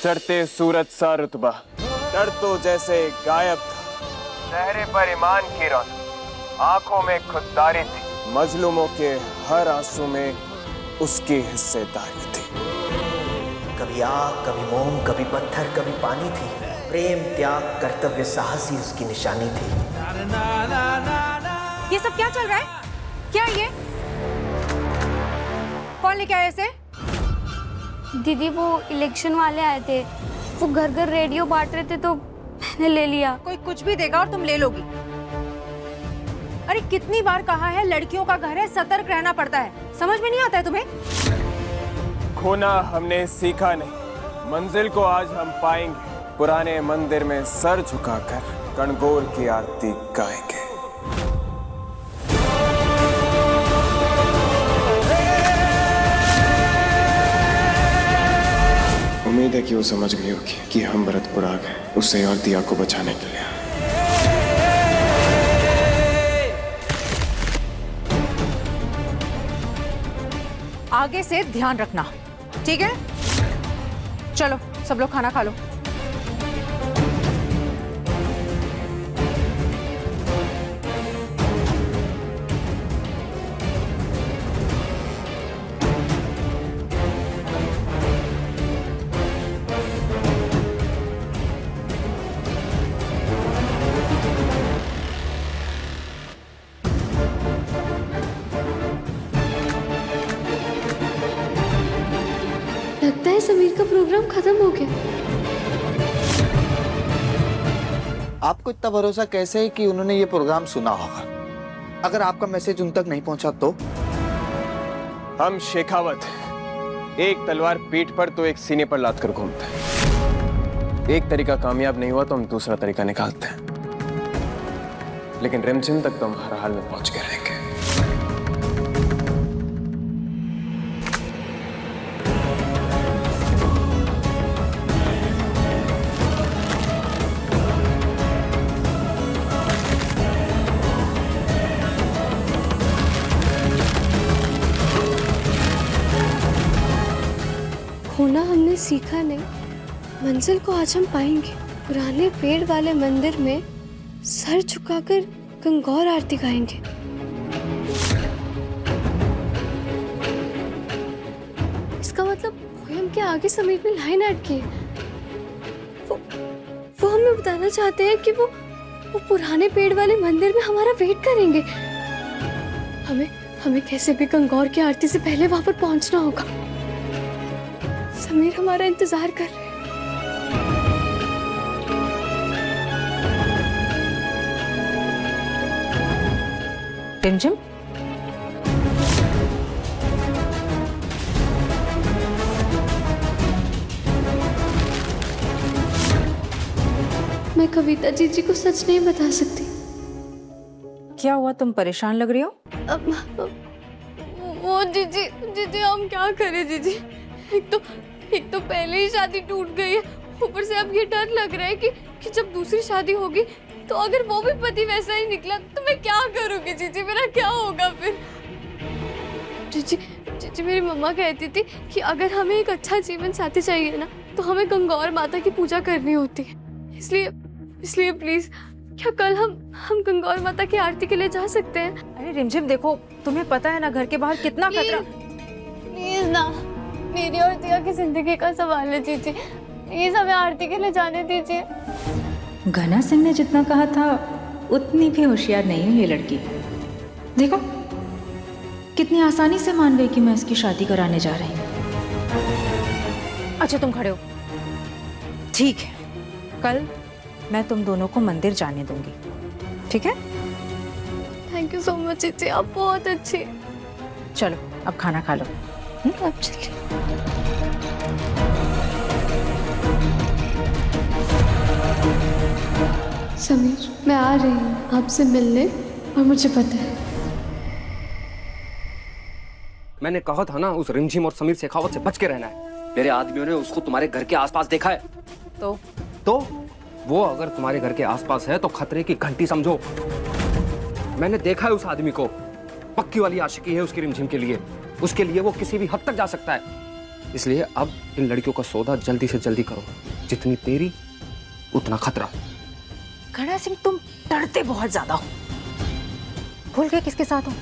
चढ़ते सूरज सा रुतबा, डर तो जैसे गायब था, चेहरे पर ईमान की रौनक, आंखों में खुददारी थी, मजलूमों के हर आंसू में उसकी हिस्सेदारी थी। कभी आग, कभी मोम, कभी पत्थर, कभी पानी थी। प्रेम, त्याग, कर्तव्य, साहस ही उसकी निशानी थी। ये सब क्या चल रहा है? क्या ये? कौन लेके आया इसे? दीदी वो इलेक्शन वाले आए थे, वो घर घर रेडियो बांट रहे थे तो मैंने ले लिया। कोई कुछ भी देगा और तुम ले लोगी। अरे कितनी बार कहा है, लड़कियों का घर है, सतर्क रहना पड़ता है। समझ में नहीं आता है तुम्हें? खोना हमने सीखा नहीं, मंजिल को आज हम पाएंगे। पुराने मंदिर में सर झुकाकर गणगौर की आरती गाएंगे। उम्मीद है कि वो समझ गई होगी कि हम भरतपुर आ गए उससे और दिया को बचाने के लिए। आगे से ध्यान रखना, ठीक है? चलो सब लोग खाना खा लो। लगता है समीर का प्रोग्राम खत्म हो गया। आपको इतना भरोसा कैसे है कि उन्होंने ये प्रोग्राम सुना होगा? अगर आपका मैसेज उन तक नहीं पहुंचा तो? हम शेखावत हैं। एक तलवार पीठ पर तो एक सीने पर लाद कर घूमते हैं। एक तरीका कामयाब नहीं हुआ तो हम दूसरा तरीका निकालते हैं, लेकिन रिमझिम तक तो हम हर हाल में पहुंच के रहेंगे। खोना हमने सीखा नहीं, मंजिल को आज हम पाएंगे। पुराने पेड़ वाले मंदिर में सर झुकाकर गंगौर आरती गाएंगे। इसका मतलब पोयम के आगे समीर ने लाइन ऐड की। वो हमें बताना चाहते हैं कि वो पुराने पेड़ वाले मंदिर में हमारा वेट करेंगे। हमें कैसे भी गंगौर की आरती से पहले वहां पर पहुंचना होगा। समीर हमारा इंतजार कर रहे हैं। रिमझिम, मैं कविता जीजी को सच नहीं बता सकती। क्या हुआ? तुम परेशान लग रही हो। वो जीजी हम क्या करें जीजी? एक तो पहले ही शादी टूट गई है, ऊपर से अब ये डर लग रहा है कि जब दूसरी शादी होगी तो अगर वो भी पति वैसा ही निकला तो मैं क्या करूंगी जीजी? मेरा क्या होगा फिर? जीजी मेरी मम्मा कहती थी कि अगर हमें एक अच्छा जीवन साथी चाहिए ना तो हमें गंगौर माता की पूजा करनी होती है। इसलिए प्लीज, क्या कल हम गंगौर माता की आरती के लिए जा सकते हैं? अरे रिमझिम देखो, तुम्हें पता है ना घर के बाहर कितना खतरा। प्लीज ना, मेरी और दिया की जिंदगी का सवाल है जीजी, प्लीज हमें आरती के लिए जाने दीजिए। घना सिंह ने जितना कहा था उतनी भी होशियार नहीं है ये लड़की। देखो कितनी आसानी से मान गई कि मैं इसकी शादी कराने जा रही हूँ। अच्छा तुम खड़े हो, ठीक है, कल मैं तुम दोनों को मंदिर जाने दूंगी, ठीक है? थैंक यू सो मच जीजी, आप बहुत अच्छी। चलो अब खाना खा लो। अब चलिए। समीर, मैं आ रही हूँ आपसे मिलने, और मुझे पता है। मैंने कहा था ना उस रिमझिम और समीर शेखावत से बच के रहना है। मेरे आदमियों ने उसको तुम्हारे घर के आसपास देखा है। तो वो अगर तुम्हारे घर के आसपास है तो खतरे की घंटी समझो। मैंने देखा है उस आदमी को, पक्की वाली आशिकी है उसकी रिमझिम के लिए। उसके लिए वो किसी भी हद तक जा सकता है। इसलिए अब इन लड़कियों का सौदा जल्दी से जल्दी करो, जितनी तेरी उतना खतरा। घड़ा सिंह, तुम डरते बहुत ज्यादा हो। भूल गए किसके साथ हो?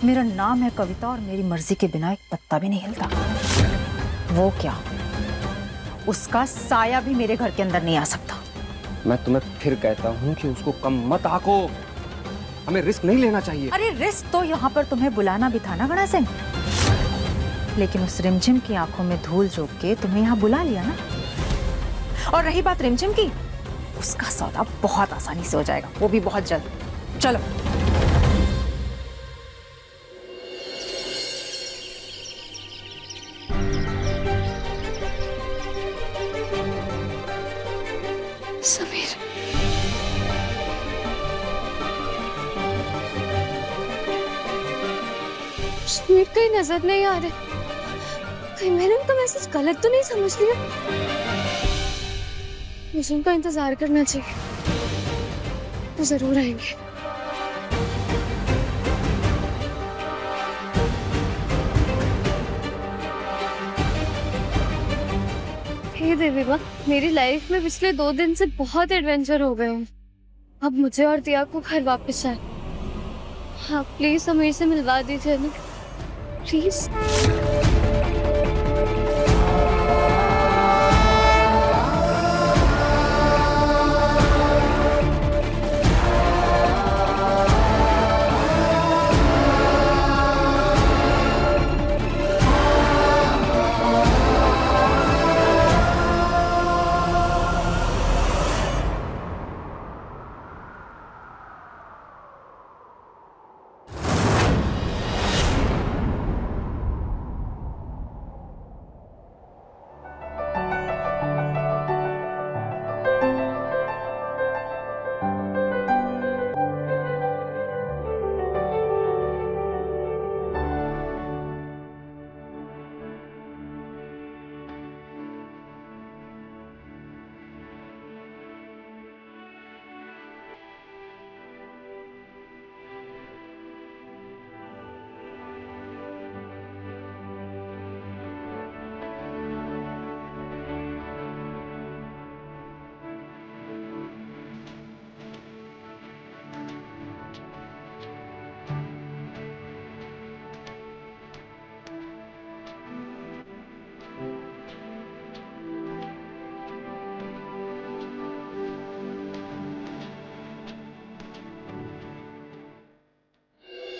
मेरा नाम है कविता और मेरी मर्जी के बिना एक पत्ता भी नहीं हिलता। वो क्या, उसका साया भी मेरे घर के अंदर नहीं आ सकता। मैं तुम्हें फिर कहता हूँ कि उसको कम मत आको, हमें रिस्क नहीं लेना चाहिए। अरे रिस्क तो यहाँ पर तुम्हें बुलाना भी था ना घड़ा सिंह, लेकिन उस रिमझिम की आंखों में धूल झोंक के तुम्हें यहाँ बुला लिया ना। और रही बात रिमझिम की, उसका सौदा बहुत आसानी से हो जाएगा, वो भी बहुत जल्द। चलो। समीर, समीर कहीं नजर नहीं आ रहे, कहीं मैंने उनका मैसेज गलत तो नहीं समझ लिया। मुझे उनका इंतजार करना चाहिए, वो जरूर आएंगे। हे देवी माँ, मेरी लाइफ में पिछले 2 दिन से बहुत एडवेंचर हो गए हैं। अब मुझे और दिया को घर वापस जाए। हाँ प्लीज समीर से मिलवा दीजिए ना, प्लीज।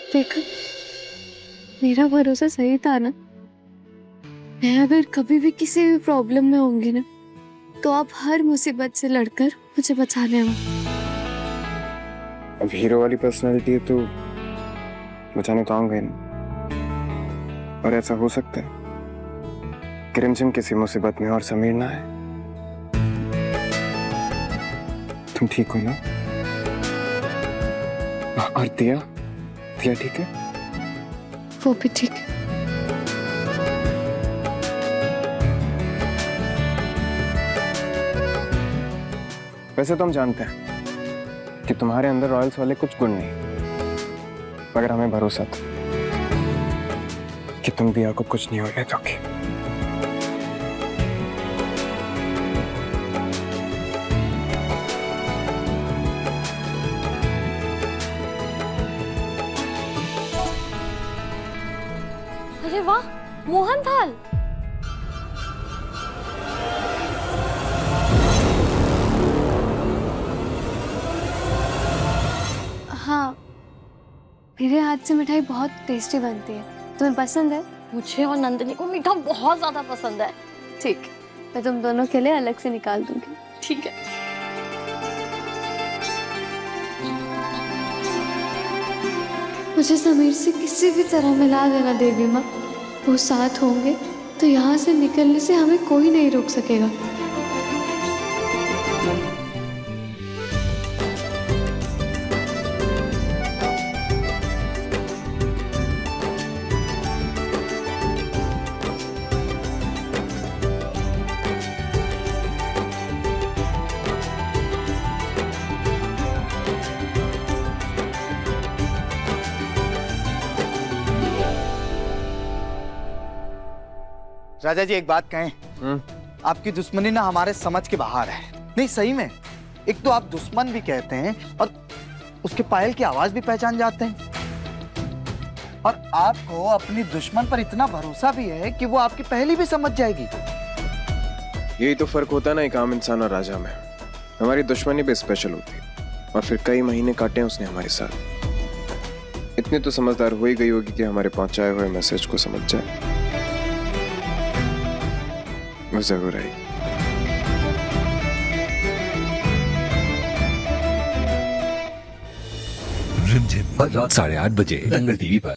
देखा, मेरा भरोसा सही था ना। मैं अगर कभी भी किसी भी प्रॉब्लम में होंगी ना, तो आप हर मुसीबत से लड़कर मुझे बचाने आओ। अब हीरो वाली पर्सनालिटी है तो बचाने तो आऊंगा ही नहीं। और ऐसा हो सकता है कि रिमझिम किसी मुसीबत में और समीर ना है। तुम ठीक हो ना? और दिया ठीक है? वो भी ठीक है। वैसे तो हम जानते हैं कि तुम्हारे अंदर रॉयल्स वाले कुछ गुण नहीं, मगर हमें भरोसा था कि तुम दिया को कुछ नहीं होने दोगे। अरे वाह, मोहन थाल। हाँ, मेरे हाथ से मिठाई बहुत टेस्टी बनती है। तुम्हें पसंद है? मुझे और नंदिनी को मीठा बहुत ज्यादा पसंद है। ठीक, मैं तुम दोनों के लिए अलग से निकाल दूंगी। ठीक है। मुझे समीर से किसी भी तरह मिला देना देवी माँ। वो साथ होंगे तो यहाँ से निकलने से हमें कोई नहीं रोक सकेगा। राजा जी एक बात कहें, आपकी दुश्मनी ना हमारे समझ के बाहर है। नहीं सही में, एक तो आप दुश्मन भी कहते हैं और उसके पायल की आवाज भी पहचान जाते हैं, और आपको अपनी दुश्मन पर इतना भरोसा भी है कि वो आपकी पहली भी समझ जाएगी। यही तो फर्क होता है ना एक आम इंसान और राजा में। हमारी दुश्मनी भी स्पेशल होती है, और फिर कई महीने काटे उसने हमारे साथ। इतनी तो समझदार हो ही गई होगी कि हमारे पहुंचाए हुए मैसेज को समझ जाए। वो जरूर आई। रिमझिम रात 8:30 बजे दंगल टीवी पर।